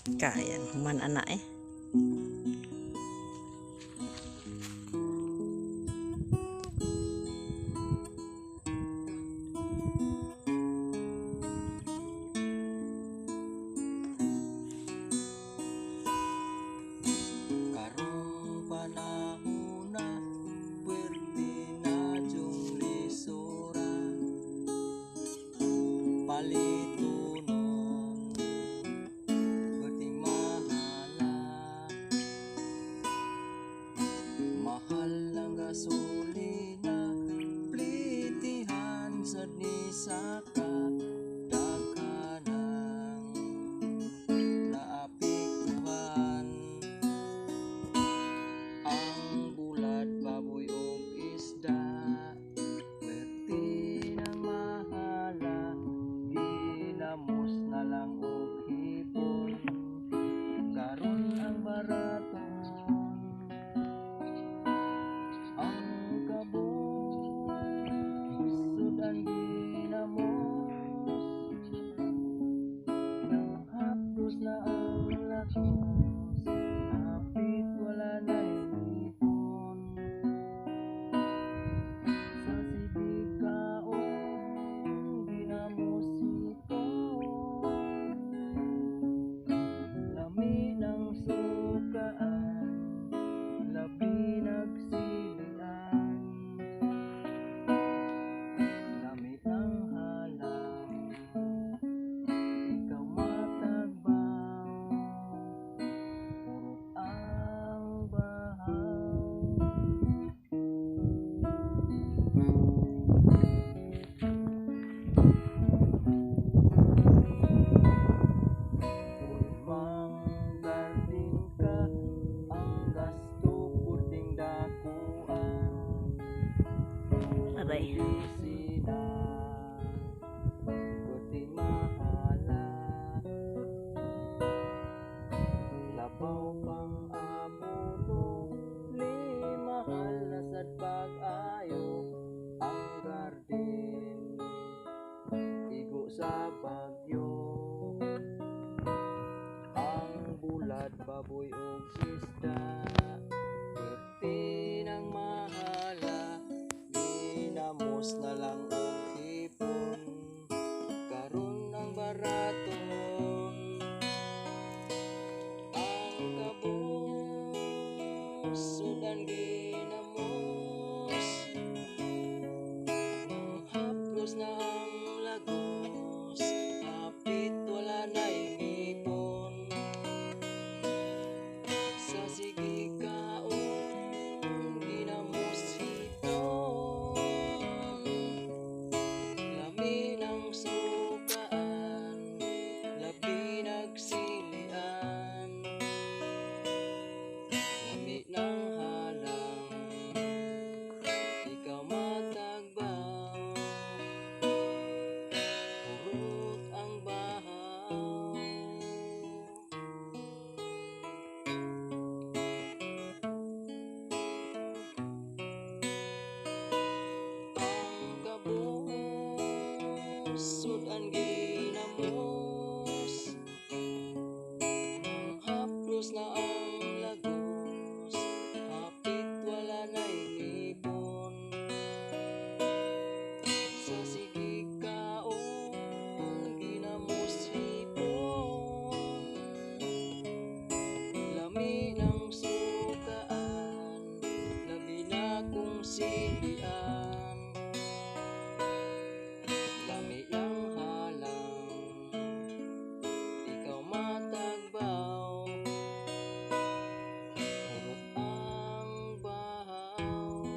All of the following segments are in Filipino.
Kayan, human anak eh. Karong panahon na puwerte na jung lisura palitunon puwerteng mahala mahal ang gasolina plitihan sad ni saka daghanang naapektuhan ang bulad, baboy ug isda puwerte nang mahala ginamos na lang og hipon karon ang baraton ang kabusod ang ginamos nang hapdos na ang lakos hapit wala na'y ipon sa sigikaong ginamos ipon lami ng sukaan labi nagsilian lami ng halang ikaw matagbaw purot ang bahaw Ulmang garding ka ang gasto puting dakuan Aray. sina puting mahala labaw pang abono li mahal na sad pag-ayo ang garden igo sa bagyo ang bulad, baboy ug isda puwerte nang mahala ginamos na lang og hipon karon ang baraton ang kabusod ang ginamos nang haplos na ang lagos hapit wala na'y ngipon sa sigikaong ginamos hipon lami ng sukaan labi nagsilian lami ng halang ikaw matagbaw purot ang bahaw ang kabusod ang ginamos nang haplos na ang lagos hapit wala na'y ngipon sa sigikaong ginamos hipon lami ng sukaan labi na kung silian lami ng halang ikaw matagbaw purot ang bahaw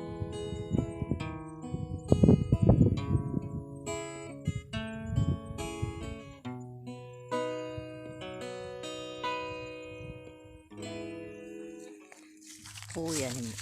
Kuya ni mo.